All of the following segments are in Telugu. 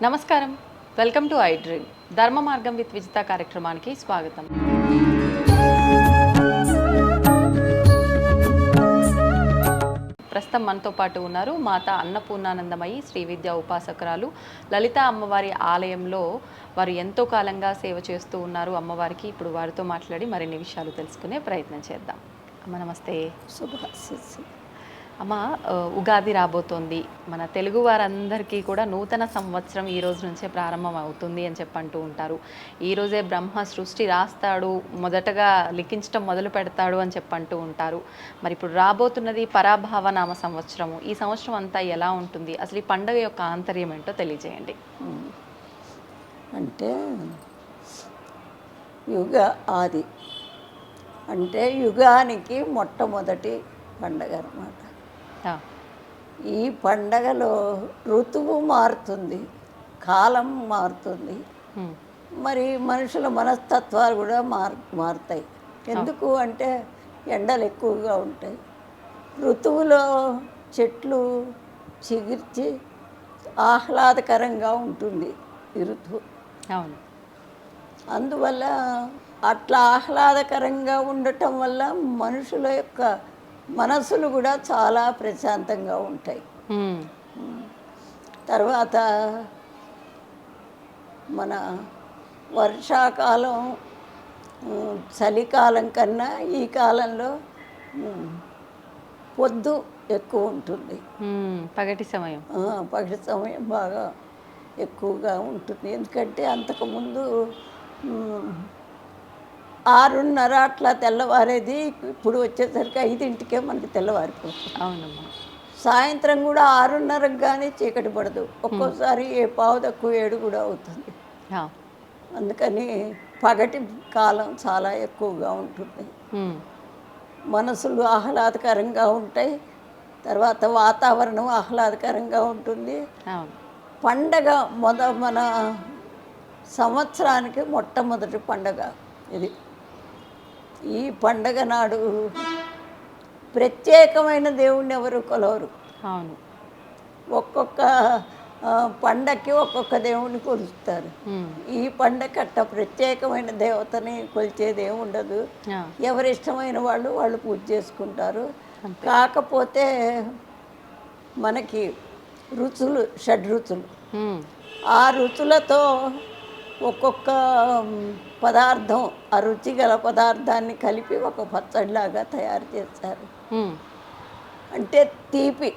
నమస్కారం, వెల్కమ్ టు ఐ డ్రీమ్. ధర్మ మార్గం విత్ విజిత కార్యక్రమానికి స్వాగతం. ప్రస్తుతం మనతో పాటు ఉన్నారు మాత అన్నపూర్ణానందమయి శ్రీ విద్యా ఉపాసకురాలు. లలిత అమ్మవారి ఆలయంలో వారు ఎంతో కాలంగా సేవ చేస్తూ ఉన్నారు అమ్మవారికి. ఇప్పుడు వారితో మాట్లాడి మరిన్ని విషయాలు తెలుసుకునే ప్రయత్నం చేద్దాం. అమ్మ నమస్తే. శుభాశిస్సు. అమ్మ, ఉగాది రాబోతోంది. మన తెలుగు వారందరికీ కూడా నూతన సంవత్సరం ఈ రోజు నుంచే ప్రారంభం అవుతుంది అని చెప్పంటూ ఉంటారు. ఈరోజే బ్రహ్మ సృష్టి రాస్తాడు, మొదటగా లిఖించడం మొదలు పెడతాడు అని చెప్పంటూ ఉంటారు. మరి ఇప్పుడు రాబోతున్నది పరాభావ నామ సంవత్సరము. ఈ సంవత్సరం అంతా ఎలా ఉంటుంది, అసలు ఈ పండుగ యొక్క ఆంతర్యం ఏంటో తెలియజేయండి. అంటే యుగ ఆది అంటే యుగానికి మొట్టమొదటి పండగ అన్నమాట. ఈ పండగలో ఋతువు మారుతుంది, కాలం మారుతుంది, మరి మనుషుల మనస్తత్వాలు కూడా మారుతాయి. ఎందుకు అంటే ఎండలు ఎక్కువగా ఉంటాయి, ఋతువులో చెట్లు చిగిర్చి ఆహ్లాదకరంగా ఉంటుంది ఈ ఋతువు. అవును. అందువల్ల అట్లా ఆహ్లాదకరంగా ఉండటం వల్ల మనుషుల యొక్క మనసులు కూడా చాలా ప్రశాంతంగా ఉంటాయి. తర్వాత మన వర్షాకాలం చలికాలం కన్నా ఈ కాలంలో పొద్దు ఎక్కువ ఉంటుంది, పగటి సమయం పగటి సమయం బాగా ఎక్కువగా ఉంటుంది. ఎందుకంటే అంతకుముందు 6:30 అట్లా తెల్లవారేది, ఇప్పుడు వచ్చేసరికి 5ంటికే మనకి తెల్లవారిపోతుంది. అవునమ్మా. సాయంత్రం కూడా 6:30కి కానీ చీకటి పడదు, ఒక్కోసారి 6:45 కూడా అవుతుంది. అందుకని పగటి కాలం చాలా ఎక్కువగా ఉంటుంది, మనసులు ఆహ్లాదకరంగా ఉంటాయి. తర్వాత వాతావరణం ఆహ్లాదకరంగా ఉంటుంది. పండగ మన సంవత్సరానికి మొట్టమొదటి పండగ ఇది. ఈ పండగ నాడు ప్రత్యేకమైన దేవుణ్ణి ఎవరు కొలవరు. అవును. ఒక్కొక్క పండగకి ఒక్కొక్క దేవుణ్ణి కొలుస్తారు. ఈ పండగ అట్ట ప్రత్యేకమైన దేవతని కొలిచేది ఏమి ఉండదు. ఎవరిష్టమైన వాళ్ళు పూజ చేసుకుంటారు. కాకపోతే మనకి రుచులు, షడ్రుచులు, ఆ రుచులతో ఒక్కొక్క పదార్థం, ఆ రుచి గల పదార్థాన్ని కలిపి ఒక పచ్చడిలాగా తయారు చేస్తారు. అంటే తీపి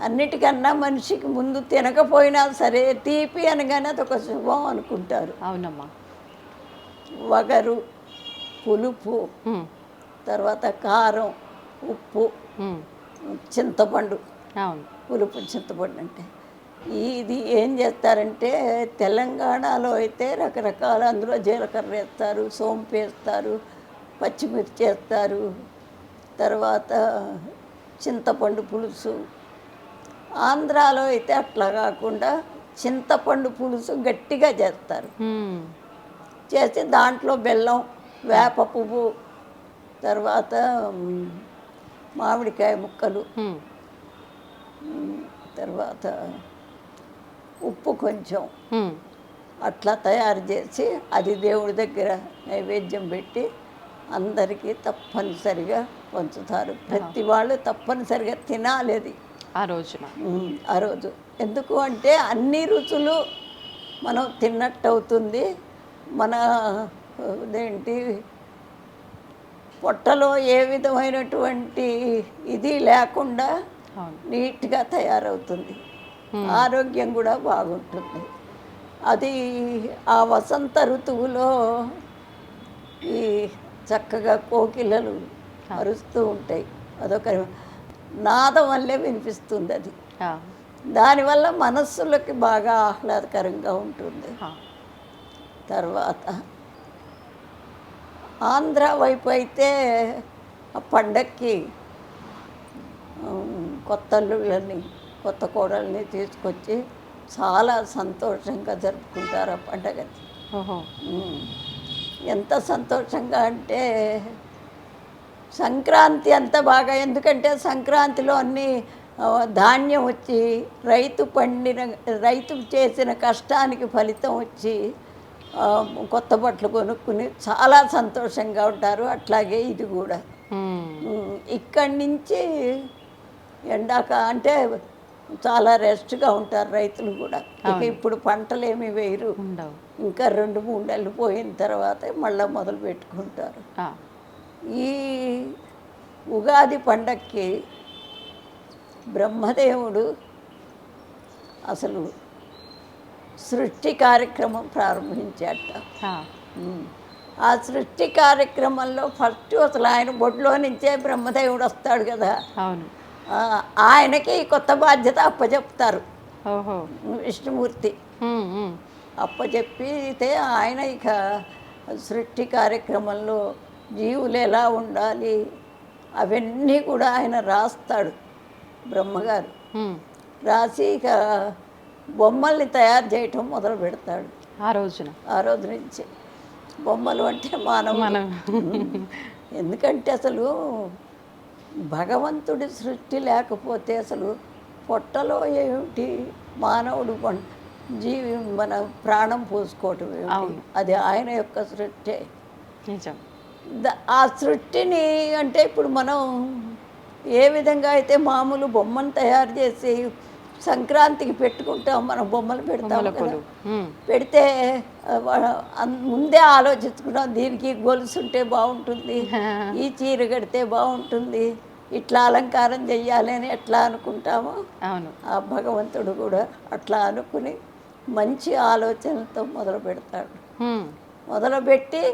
అన్నిటికన్నా మనిషికి ముందు తినకపోయినా సరే తీపి అనగానే అదొక శుభం అనుకుంటారు. అవునమ్మా. వగరు, పులుపు, తర్వాత కారం, ఉప్పు, చింతపండు. పులుపు చింతపండు అంటే ఇది ఏం చేస్తారంటే తెలంగాణలో అయితే రకరకాల, అందులో జీలకర్ర వేస్తారు, సోంపు వేస్తారు, పచ్చిమిర్చి వేస్తారు, తర్వాత చింతపండు పులుసు. ఆంధ్రాలో అయితే అట్లా కాకుండా చింతపండు పులుసు గట్టిగా చేస్తారు. చేసి దాంట్లో బెల్లం, వేప పువ్వు, తర్వాత మామిడికాయ ముక్కలు, తర్వాత ఉప్పు కొంచెం అట్లా తయారు చేసి అది దేవుడి దగ్గర నైవేద్యం పెట్టి అందరికీ తప్పనిసరిగా పంచుతారు. ప్రతి వాళ్ళు తప్పనిసరిగా తినాలి అది ఆ రోజు. ఎందుకు అంటే అన్ని రుచులు మనం తిన్నట్టు అవుతుంది. మన ఇదేంటి పొట్టలో ఏ విధమైనటువంటి ఇది లేకుండా నీట్గా తయారవుతుంది, ఆరోగ్యం కూడా బాగుంటుంది. అది ఆ వసంత ఋతువులో ఈ చక్కగా కోకిలలు అరుస్తూ ఉంటాయి, అదొక నాదం వల్లే వినిపిస్తుంది అది. దానివల్ల మనస్సులకి బాగా ఆహ్లాదకరంగా ఉంటుంది. తర్వాత ఆంధ్ర వైపు అయితే ఆ పండక్కి కొత్త అల్లుళ్ళని, కొత్త కోడల్ని తీసుకొచ్చి చాలా సంతోషంగా జరుపుకుంటారు ఆ పండగని. ఎంత సంతోషంగా అంటే సంక్రాంతి అంతా బాగా, ఎందుకంటే సంక్రాంతిలో అన్ని ధాన్యం వచ్చి రైతు చేసిన కష్టానికి ఫలితం వచ్చి కొత్త బట్టలు కొనుక్కుని చాలా సంతోషంగా ఉంటారు. అట్లాగే ఇది కూడా ఇక్కడి నుంచి అంటే చాలా రెస్ట్గా ఉంటారు రైతులు కూడా. ఇక ఇప్పుడు పంటలు ఏమి వేయరు, ఇంకా 2-3 నెలలు పోయిన తర్వాత మళ్ళీ మొదలు పెట్టుకుంటారు. ఈ ఉగాది పండక్కి బ్రహ్మదేవుడు అసలు సృష్టి కార్యక్రమం ప్రారంభించాట. ఆ సృష్టి కార్యక్రమంలో ఫస్ట్ అసలు ఆయన బొడ్లో నుంచే బ్రహ్మదేవుడు వస్తాడు కదా, ఆయనకి కొత్త బాధ్యత అప్పచెప్తారు విష్ణుమూర్తి. అప్పచెప్పితే ఆయన ఇక సృష్టి కార్యక్రమంలో జీవులు ఎలా ఉండాలి అవన్నీ కూడా ఆయన రాస్తాడు బ్రహ్మగారు. రాసి ఇక బొమ్మల్ని తయారు చేయటం మొదలు పెడతాడు. ఆ రోజు నుంచి బొమ్మలు అంటే మానవులు. ఎందుకంటే అసలు భగవంతుడి సృష్టి లేకపోతే అసలు పొట్టలో ఏమిటి మానవుడు మన ప్రాణం పోసుకోవటం ఏమిటి, అది ఆయన యొక్క సృష్టి. ఆ సృష్టిని అంటే ఇప్పుడు మనం ఏ విధంగా అయితే మామూలు బొమ్మను తయారు చేసి సంక్రాంతికి పెట్టుకుంటాం, మనం బొమ్మలు పెడతాం కదా, పెడితే ముందే ఆలోచించుకున్నాం దీనికి గొలుసు ఉంటే బాగుంటుంది, ఈ చీర కడితే బాగుంటుంది, ఇట్లా అలంకారం చెయ్యాలి అని ఎట్లా అనుకుంటామో ఆ భగవంతుడు కూడా అట్లా అనుకుని మంచి ఆలోచనలతో మొదలు పెడతాడు. మొదలుపెట్టి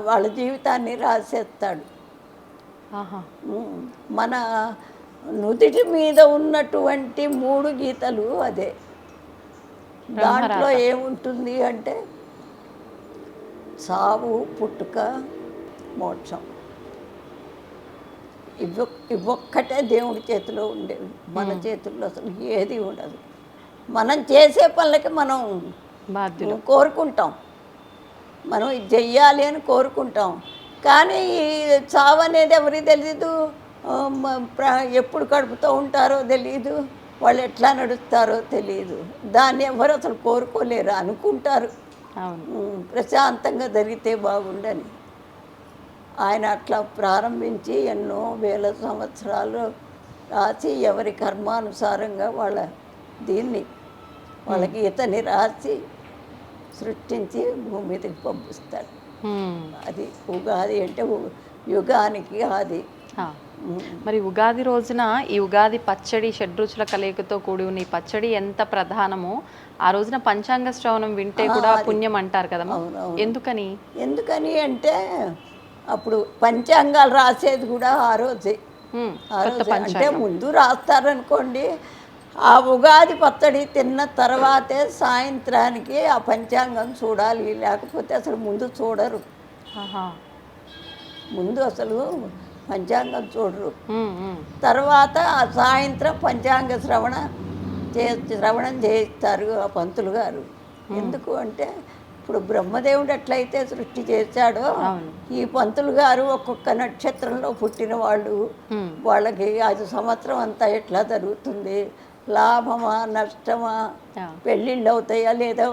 వాళ్ళ జీవితాన్ని రాసేస్తాడు. మన నుదిటి మీద ఉన్నటువంటి 3 గీతలు అదే. దాంట్లో ఏముంటుంది అంటే సావు, పుట్టుక, మోక్షం. ఇవొక్కటే దేవుడి చేతిలో ఉండేవి, మన చేతుల్లో అసలు ఏది ఉండదు. మనం చేసే పనులకి మనం కోరుకుంటాం, మనం ఇది చెయ్యాలి అని కోరుకుంటాం. కానీ ఈ చావు అనేది ఎవరికి తెలీదు, ఎప్పుడు కడుపుతూ ఉంటారో తెలియదు, వాళ్ళు ఎట్లా నడుస్తారో తెలియదు. దాన్ని ఎవరు అసలు కోరుకోలేరు, అనుకుంటారు ప్రశాంతంగా జరిగితే బాగుండని. ఆయన అట్లా ప్రారంభించి ఎన్నో వేల సంవత్సరాలు రాసి ఎవరి కర్మానుసారంగా వాళ్ళ గీతని రాసి సృష్టించి భూమి మీదకి పంపిస్తాడు. అది ఉగాది అంటే యుగానికి ఆది. మరి ఉగాది రోజున ఈ ఉగాది పచ్చడి షడ్రుచుల కలయికతో కూడి ఉన్న ఈ పచ్చడి ఎంత ప్రధానమో ఆ రోజున పంచాంగ శ్రవణం వింటే కూడా పుణ్యం అంటారు కదా. ఎందుకని అంటే అప్పుడు పంచాంగాలు రాసేది కూడా ఆ రోజే. అంటే ముందు రాస్తారనుకోండి, ఆ ఉగాది పచ్చడి తిన్న తర్వాతే సాయంత్రానికి ఆ పంచాంగం చూడాలి, లేకపోతే అసలు ముందు చూడరు. ముందు అసలు పంచాంగం చూడరు. తర్వాత ఆ సాయంత్రం పంచాంగ శ్రవణం చేయిస్తారు ఆ పంతులు గారు. ఎందుకు అంటే ఇప్పుడు బ్రహ్మదేవుడు ఎట్లయితే సృష్టి చేశాడో ఈ పంతులు గారు ఒక్కొక్క నక్షత్రంలో పుట్టిన వాళ్ళు, వాళ్ళకి అది సంవత్సరం అంతా ఎట్లా జరుగుతుంది, లాభమా నష్టమా, పెళ్ళిళ్ళు అవుతాయా లేదా,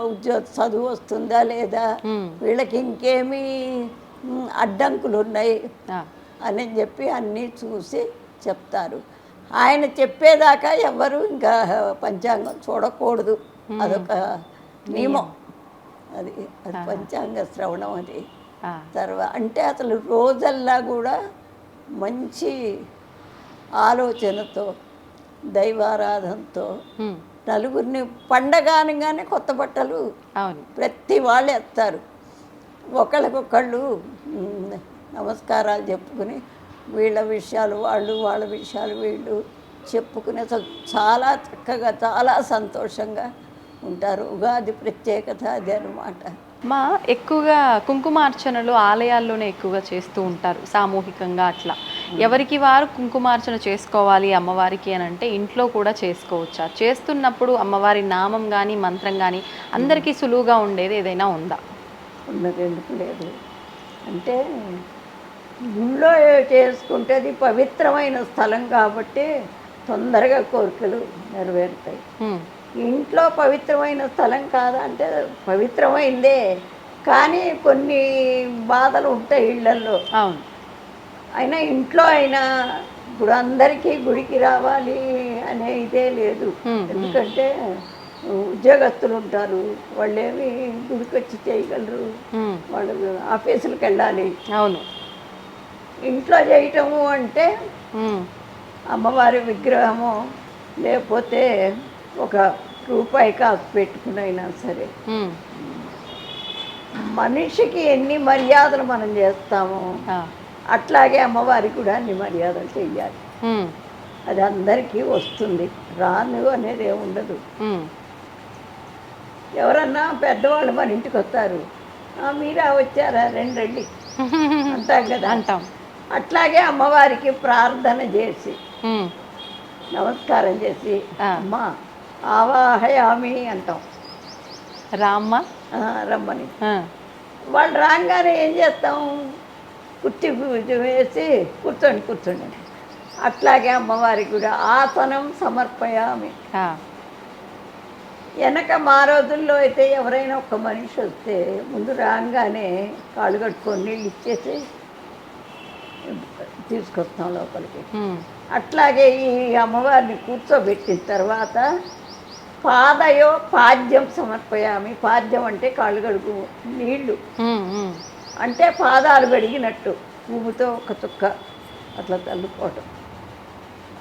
చదువు వస్తుందా లేదా, వీళ్ళకి ఇంకేమీ అడ్డంకులు ఉన్నాయి అని చెప్పి అన్నీ చూసి చెప్తారు. ఆయన చెప్పేదాకా ఎవరు ఇంకా పంచాంగం చూడకూడదు, అదొక నియమం. అది పంచాంగ శ్రవణం. అది తర్వాత అంటే అసలు రోజల్లా కూడా మంచి ఆలోచనతో దైవారాధనతో నలుగురిని పండగ అనగానే కొత్త బట్టలు ప్రతి వాళ్ళు వేస్తారు. ఒకళ్ళకొకళ్ళు నమస్కారాలు చెప్పుకుని వీళ్ళ విషయాలు వాళ్ళు, వాళ్ళ విషయాలు వీళ్ళు చెప్పుకుని చాలా చక్కగా చాలా సంతోషంగా ఉంటారు. ఉగాది ప్రత్యేకత అది అన్నమాట. ఎక్కువగా కుంకుమార్చనలు ఆలయాల్లోనే ఎక్కువగా చేస్తూ ఉంటారు సామూహికంగా. అట్లా ఎవరికి వారు కుంకుమార్చన చేసుకోవాలి అమ్మవారికి అని అంటే ఇంట్లో కూడా చేసుకోవచ్చా? చేస్తున్నప్పుడు అమ్మవారి నామం కానీ మంత్రం కానీ అందరికీ సులువుగా ఉండేది ఏదైనా ఉందా? ఉన్నది ఎందుకు లేదు అంటే గుళ్ళో చేసుకుంటే అది పవిత్రమైన స్థలం కాబట్టి తొందరగా కోరికలు నెరవేరుతాయి. ఉమ్, ఇంట్లో పవిత్రమైన స్థలం కాదా అంటే పవిత్రమైందే, కానీ కొన్ని బాధలు ఉంటాయి ఇళ్ళల్లో. అవును. అయినా ఇంట్లో అయినా ఇప్పుడు అందరికీ గుడికి రావాలి అనే ఇదే లేదు. ఎందుకంటే ఉద్యోగస్తులు ఉంటారు, వాళ్ళేమి గుడికి వచ్చి చేయగలరు, వాళ్ళు ఆఫీసులకు వెళ్ళాలి. అవును. ఇంట్లో చేయటము అంటే ఉమ్, అమ్మవారి విగ్రహము లేకపోతే ఒక రూపాయి కాసు పెట్టుకునైనా సరే ఉమ్, మనిషికి ఎన్ని మర్యాదలు మనం చేస్తామో ఆ, అట్లాగే అమ్మవారికి కూడా అన్ని మర్యాదలు చెయ్యాలి. ఉమ్, అది అందరికీ వస్తుంది, రాను అనేది ఏమి ఉండదు. ఉమ్, ఎవరన్నా పెద్దవాళ్ళు మన ఇంటికి వస్తారు, మీరా వచ్చారా, రండి అంటాం కదా. అంటాం. అట్లాగే అమ్మవారికి ప్రార్థన చేసి ఉమ్, నమస్కారం చేసి ఆ. అమ్మ ఆవాహయామి అంటాం, రామ్మ. రమ్మని. ఆ, వాళ్ళు రాగానే ఏం చేస్తాం, కుర్చీ వేసి కూర్చోండి. అట్లాగే అమ్మవారికి కూడా ఆసనం సమర్పయామి. ఆ, వెనక మా రోజుల్లో అయితే ఎవరైనా ఒక మనిషి వస్తే ముందు రాగానే కాళ్ళు కట్టుకొని నీళ్ళు ఇచ్చేసి తీసుకొస్తాం లోపలికి. ఉమ్, అట్లాగే ఈ అమ్మవారిని కూర్చోబెట్టిన తర్వాత పాద్యం సమర్పయామి. పాద్యం అంటే కాళ్ళు కడుగు నీళ్ళు, ఉమ్, ఉమ్, అంటే పాదాలు కడిగినట్టు పువ్వుతో ఒక చుక్క అట్లా చల్లుకోవటం.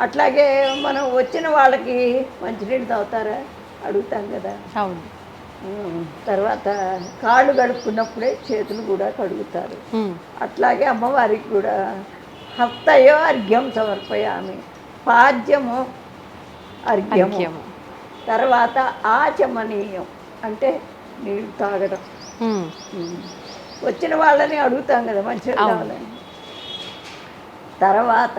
అట్లాగే మనం వచ్చిన వాళ్ళకి మంచినీళ్ళు తాగుతారా అడుగుతాం కదా. అవును. తర్వాత కాళ్ళు కడుక్కున్నప్పుడే చేతులు కూడా కడుగుతారు. ఉమ్, అట్లాగే అమ్మవారికి కూడా హస్తయో అర్ఘ్యం సమర్పయామి. పాద్యము అర్ఘ్యము, అర్ఘ్యము. తర్వాత ఆచమనీయం అంటే నీళ్ళు తాగడం. ఉమ్, వచ్చిన వాళ్ళని అడుగుతాం కదా మంచిగా కావాలని. తర్వాత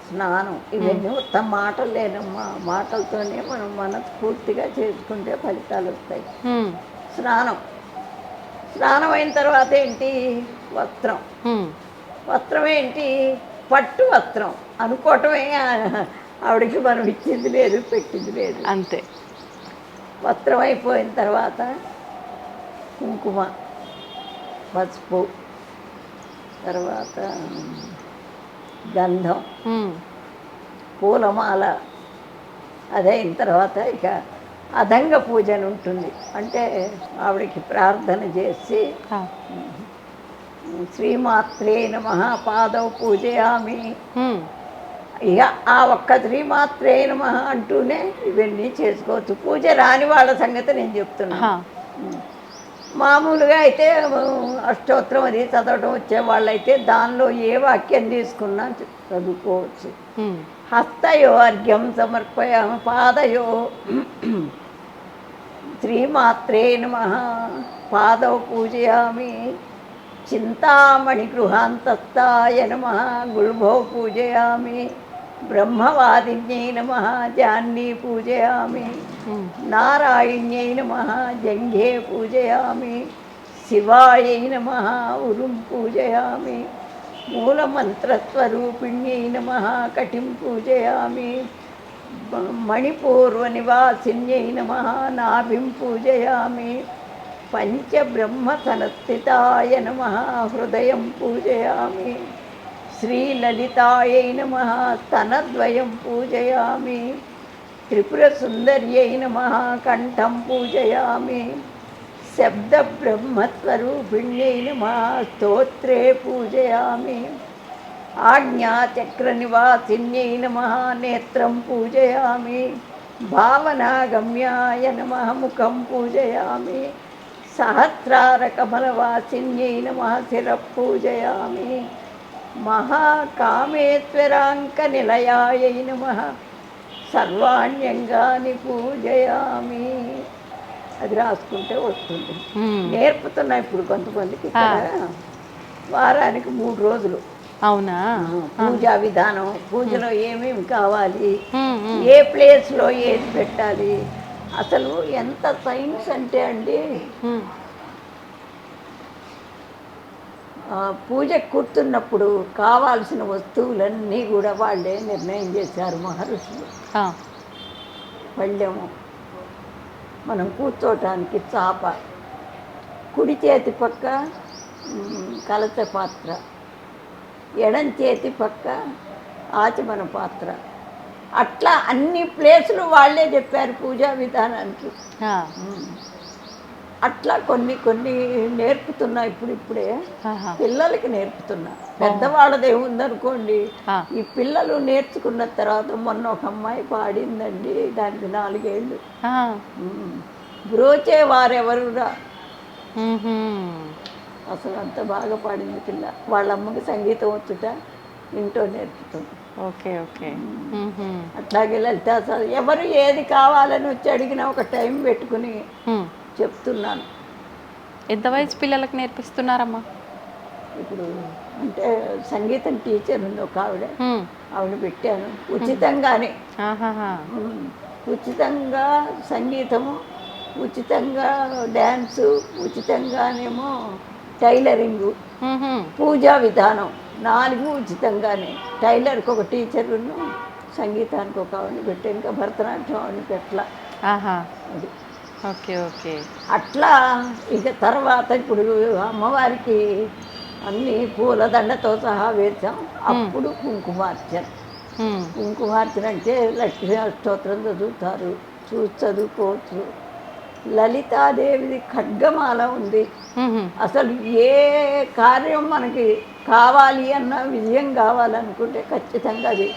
స్నానం. ఇవన్నీ మొత్తం మాటలు లేనమ్మా, మాటలతోనే మనం మనస్ఫూర్తిగా చేసుకుంటే ఫలితాలు వస్తాయి. ఉమ్, స్నానం అయిన తర్వాత ఏంటి, వస్త్రం. ఉమ్, వస్త్రం ఏంటి, పట్టు వస్త్రం అనుకోవటమే, ఆవిడకి మనం ఇచ్చింది లేదు పెట్టింది లేదు, అంతే. వస్త్రం అయిపోయిన తర్వాత కుంకుమ, పసుపు, తర్వాత గంధం, ఉమ్, పూలమాల. అదైన తర్వాత ఇక అదంగ పూజ అని ఉంటుంది, అంటే ఆవిడకి ప్రార్థన చేసి ఆ, శ్రీమాత్రే నమః పాదౌ పూజయామి. ఉమ్, ఇక ఆ ఒక్క శ్రీమాత్రే నమః అంటూనే ఇవన్నీ చేసుకోవచ్చు. పూజ రాని వాళ్ళ సంగతి నేను చెప్తున్నా. ఆ, మామూలుగా అయితే అష్టోత్తరం అది చదవడం వచ్చే వాళ్ళైతే దానిలో ఏ వాక్యం తీసుకున్నా చదువుకోవచ్చు. ఉమ్, హస్తయో అర్ఘ్యం సమర్పయామి. పాదయో శ్రీమాత్రే నమః పాదౌ పూజయామి. చింతామణి గృహాంతస్థాయ నమః గుల్భౌ పూజయామి. బ్రహ్మవాదిన్యై నమః జాహ్నవీ పూజయామి. ఉమ్, నారాయణ్యై నమః జంఘే పూజయామి. శివాయై నమః ఉరుం పూజయామి. మూలమంత్రస్వరూపిణ్యై నమః కటిం పూజయామి. మణిపూర్వనివాసిన్యై నమః నాభిం పూజయామి. పంచబ్రహ్మసనస్థితాయ నమః హృదయం పూజయామి. శ్రీలలితాయై నమః స్తనద్వయం పూజయామి. త్రిపురసుందర్యై నమః కంఠం పూజయామి. శబ్దబ్రహ్మస్వరూపిణ్యై నమః స్తోత్రే పూజయామి. ఆజ్ఞాచక్రనివాసిన్యై నమః నేత్రం పూజయామి. భావనాగమ్యాయ నమః ముఖం పూజయామి. సహస్రారకమలవాసిన్యై నమః శిరః పూజయామి. మహాకామేశ్వరాంకనిలయాయై నమః సర్వాణ్యంగాని పూజయామి. అది రాసుకుంటే వస్తుంది. ఉమ్, నేర్పుతున్నా ఇప్పుడు కొంతమందికి ఇక్కడ. వారానికి 3 రోజులు అవునా. పూజా విధానం, పూజలో ఏమేమి కావాలి, ఉమ్, ఉమ్, ఏ ప్లేస్లో ఏది పెట్టాలి. అసలు ఎంత సైన్స్ అంటే అండి, ఉమ్, పూజకు కూర్చున్నప్పుడు కావాల్సిన వస్తువులన్నీ కూడా వాళ్ళే నిర్ణయం చేశారు మహర్షులు. ఆ, పళ్ళెము, మనం కూర్చోటానికి చాప, కుడి చేతి పక్క కలత పాత్ర, ఎడం చేతి పక్క ఆచమన పాత్ర, అట్లా అన్ని ప్లేసులు వాళ్ళే చెప్పారు పూజా విధానానికి. ఆ, అట్లా కొన్ని కొన్ని నేర్పుతున్నా ఇప్పుడిప్పుడే ఆహా, పిల్లలకి నేర్పుతున్నా. పెద్దవాళ్ళది ఏముందనుకోండి, ఆ, ఈ పిల్లలు నేర్చుకున్న తర్వాత మొన్న ఒక అమ్మాయి పాడిందండి, దానికి 4 ఏళ్ళు. ఆ, బ్రోచే వారెవరురా, మ్మ్హ్మ్. అసలు అంత బాగా పాడింది పిల్ల. వాళ్ళ అమ్మకి సంగీతం వచ్చుట, ఇంట్లో నేర్పుతుంది. Okay okay. మ్మ్హ్మ్. అట్లాగే లలిత అసలు ఎవరు ఏది కావాలని వచ్చి అడిగినా ఒక టైం పెట్టుకుని మ్మ్. చెప్తున్నాను. ఎంత వయసు పిల్లలకు నేర్పిస్తున్నారమ్మా? ఇప్పుడు అంటే సంగీతం టీచర్ ఉంది ఒక ఆవిడ, మ్మ్. ఆవిడ పెట్టాను ఉచితంగానే. ఆహాహా. ఉమ్, ఉచితంగా సంగీతము, ఉచితంగా డ్యాన్సు, ఉచితంగానేమో టైలరింగు, మ్మ్హ్మ్. పూజా విధానం 4 ఉచితంగానే. టైలర్కి ఒక టీచరును, సంగీతానికి ఒక ఆవిడని పెట్టాను. ఇంకా భరతనాట్యం ఆవిడని పెట్టలా. ఆహా. అది ఓకే ఓకే. అట్లా. ఇక తర్వాత ఇప్పుడు అమ్మవారికి అన్ని పూలదండతో సహా వేసాం. అప్పుడు కుంకుమార్చన. మ్మ్. కుంకుమార్చన అంటే లక్ష్మీ అష్టోత్తరం చదువుతారు, చూసి చదువుకోవచ్చు. లలితాదేవిది ఖడ్గమాల ఉంది. మ్మ్హ్మ్. అసలు ఏ కార్యం మనకి కావాలి అన్న విజయం కావాలనుకుంటే ఖచ్చితంగా అది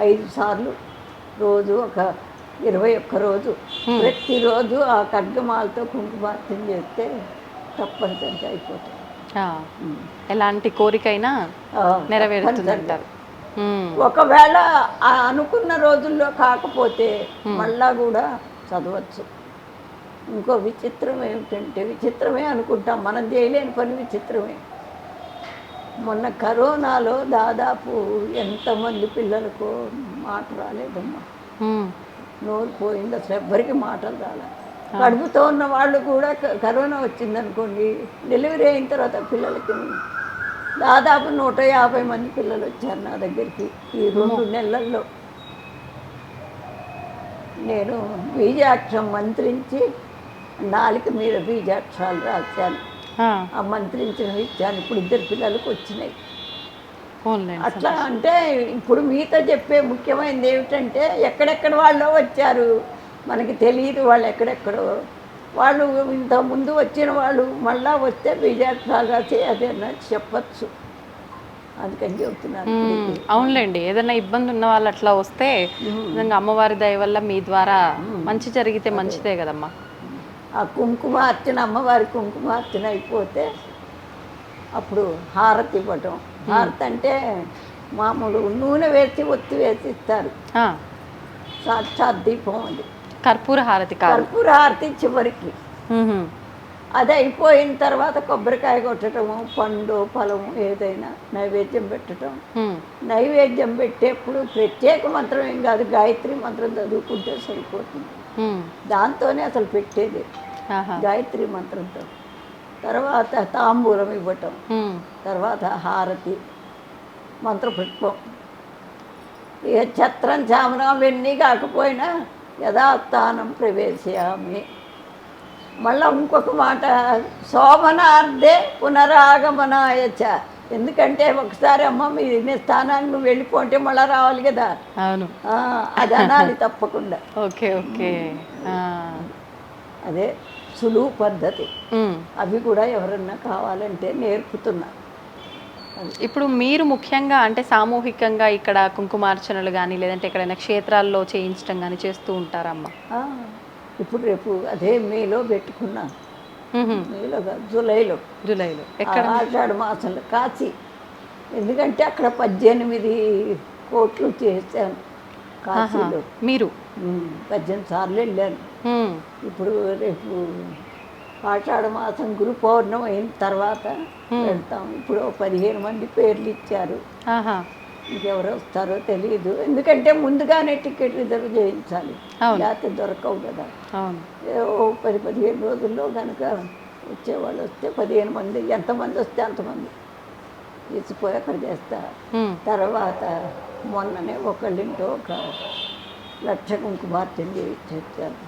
5 సార్లు, రోజు ఒక 21 రోజు, ప్రతిరోజు ఆ ఖడ్గమాలతో కుంకుమార్చన చేస్తే తప్పనిసరిగా అయిపోతుంది. ఆ, ఎలాంటి కోరికైనా ఆ, నెరవేరుతుంది తప్పనిసరిగా. అంటారు. మ్మ్. ఒకవేళ ఆ అనుకున్న రోజుల్లో కాకపోతే మళ్ళా కూడా చదవచ్చు. ఇంకో విచిత్రం ఏమిటంటే, విచిత్రమే అనుకుంటాం, మనం చేయలేని పని విచిత్రమే. మొన్న కరోనాలో దాదాపు ఎంతమంది పిల్లలకు మాట రాలేదమ్మా, మ్మ్. నోరు పోయింది, అసలు ఎవ్వరికి మాటలు రాలే. కడుపుతో ఉన్న వాళ్ళు కూడా కరోనా వచ్చిందనుకోండి, డెలివరీ అయిన తర్వాత పిల్లలకి దాదాపు 150 మంది పిల్లలు వచ్చారు నా దగ్గరికి ఈ 2 నెలల్లో. నేను బీజాక్షరం మంత్రించి నాలుక మీద బీజాక్షరాలు రాశాను, ఆ, ఆ మంత్రించినవి ఇచ్చాను. ఇప్పుడు 2 పిల్లలకు వచ్చినాయి. పోన్లేండి. అట్లా అంటే ఇప్పుడు మీతో చెప్పే ముఖ్యమైనది ఏమిటంటే, ఎక్కడెక్కడ వాళ్ళో వచ్చారు, మనకి తెలియదు వాళ్ళు ఎక్కడెక్కడో. వాళ్ళు ఇంత ముందు వచ్చిన వాళ్ళు మళ్ళా వస్తే బీజాక్షరాలు రాసి అదేనా చెప్పచ్చు, అందుకని చెప్తున్నాను. అవునులేండి, ఏదైనా ఇబ్బంది ఉన్న వాళ్ళు అట్లా వస్తే నిజంగా అమ్మవారి దయ వల్ల మీ ద్వారా మంచి జరిగితే మంచిదే కదమ్మా. ఆ కుంకుమార్చన, అమ్మవారి కుంకుమార్చన అయిపోతే అప్పుడు హారతి ఇవ్వటం. హారతి అంటే మామూలు నూనె వేసి ఒత్తి వేసి ఇస్తారు. ఆ, సాక్షాత్ దీపం అది. కర్పూర హారతి కాదు. కర్పూర హారతి చివరికి. మ్మ్హ్మ్. అది అయిపోయిన తర్వాత కొబ్బరికాయ కొట్టడము, పండు ఫలము ఏదైనా నైవేద్యం పెట్టడం. మ్మ్. నైవేద్యం పెట్టేప్పుడు ప్రత్యేక మంత్రం ఏం కాదు, గాయత్రి మంత్రం చదువుకుంటే సరిపోతుంది. మ్మ్. దాంతోనే అసలు పెట్టేది, ఆహా. గాయత్రి మంత్రంతో. తర్వాత తాంబూలం ఇవ్వటం, మ్మ్. తర్వాత హారతి, మంత్రపుష్పం. ఇక ఛత్రం చామరం అవన్నీ కాకపోయినా యథాస్థానం ప్రవేశయామి. మళ్ళీ ఇంకొక మాట, శోభనార్థే పునరాగమనాయ చ. ఎందుకంటే ఒకసారి అమ్మ మీ స్థానానికి నువ్వు వెళ్ళిపోతే మళ్ళీ రావాలి కదా, అవును. అది అనాలి తప్పకుండా. Okay okay. ఆ. అదే సులువు పద్ధతి. మ్మ్. అవి కూడా ఎవరన్నా కావాలంటే నేర్పుతున్నా. ఇప్పుడు మీరు ముఖ్యంగా అంటే సామూహికంగా ఇక్కడ కుంకుమార్చనలు కానీ లేదంటే ఎక్కడైనా క్షేత్రాల్లో చేయించడం కానీ చేస్తూ ఉంటారమ్మా? ఆ, ఇప్పుడు రేపు అదే మేలో పెట్టుకున్నా. మ్మ్హ్మ్. మేలో కాదు, జూలైలో. జూలైలో ఎక్కడ? ఆషాఢ మాసంలో కాశీ. ఎందుకంటే అక్కడ 18 కోట్లు చేశాను కాశీలో. మీరు 18 సార్లు వెళ్ళాను. మ్మ్. ఇప్పుడు రేపు ఆషాఢ మాసం గురు పౌర్ణమి అయిన తర్వాత వెళ్తాం. ఇప్పుడు 15 మంది పేర్లు ఇచ్చారు. ఆహా. ఇంకెవరు వస్తారో తెలియదు, ఎందుకంటే ముందుగానే టికెట్ రిజర్వ్ చేయించాలి, అవును. లేకపోతే దొరకవు కదా. అవును. ఓ 10-15 రోజుల్లో కనుక వచ్చేవాళ్ళు వస్తే 15 మంది, ఎంతమంది వస్తే అంతమంది. తీసిపోయి అక్కడ చేస్తా. మ్మ్. తర్వాత మొన్ననే ఒకళ్ళింటో ఒక 1,00,000 కుంకుమార్చన చేయించాను.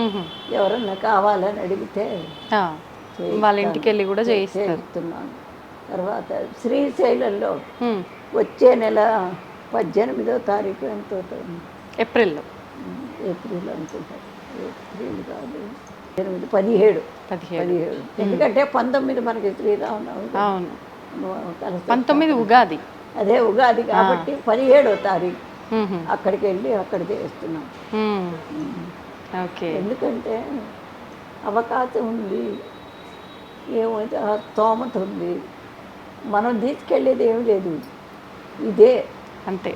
మ్మ్. ఎవరన్నా కావాలని అడిగితే ఆ, వాళ్ళ ఇంటికి వెళ్ళి కూడా చేయిస్తారు. చేయిస్తున్నాను. తర్వాత శ్రీశైలంలో మ్మ్. వచ్చే నెల 18వ తారీఖు ఎంతో ఏప్రిల్లో ఏప్రిల్ అనుకుంటా, ఏప్రిల్ కాదు 17 ఎందుకంటే 19 మనకి శ్రీరామనవమి అవును, కలుస్తాం. 19 ఉగాది. అదే ఉగాది కాబట్టి 17వ తారీఖు మ్మ్. అక్కడికి వెళ్ళి అక్కడ చేస్తున్నాం. మ్మ్. ఓకే. ఎందుకంటే అవకాశం ఉంది, ఏమైతే స్తోమత ఉంది, మనం తీసుకెళ్ళేది ఏమి లేదు, ఇదే అంతే,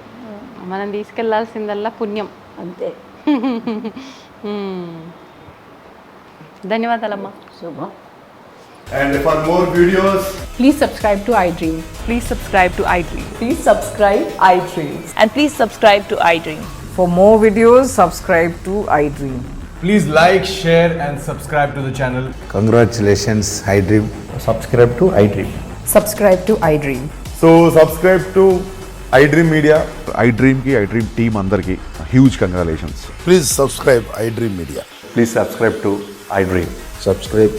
మనం తీసుకెళ్లాల్సిందల్లా పుణ్యం. అంతే. మ్మ్. ధన్యవాదాలమ్మా. శుభం. And for more videos, Please subscribe to iDream. Please subscribe to iDream. Please subscribe iDream. And please subscribe to iDream. For more videos, subscribe to iDream. please like, share, and subscribe to the channel. Congratulations, iDream. subscribe to iDream. Subscribe to iDream. So subscribe to iDream Media. iDream team అందరికి huge congratulations. Please subscribe iDream Media. Please subscribe to iDream. Subscribe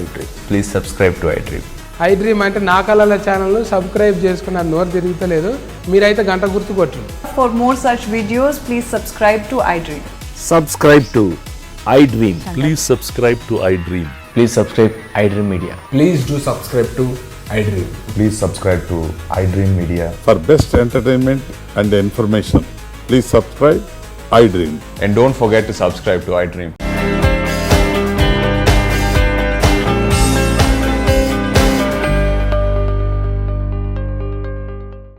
iDream. Please subscribe to iDream. iDream అంటే నా కళల ఛానల్ సబ్స్క్రైబ్ చేసుకున్న నోరు తిరుగుతలేదు, మీరైతే గంట గుర్తు కొట్టండి. For more such videos, please subscribe to iDream. Subscribe to iDream. Please subscribe to iDream. Please subscribe iDream Media. Please do subscribe to iDream. Please subscribe to iDream Media. For best entertainment and information, please subscribe iDream. And don't forget to subscribe to iDream.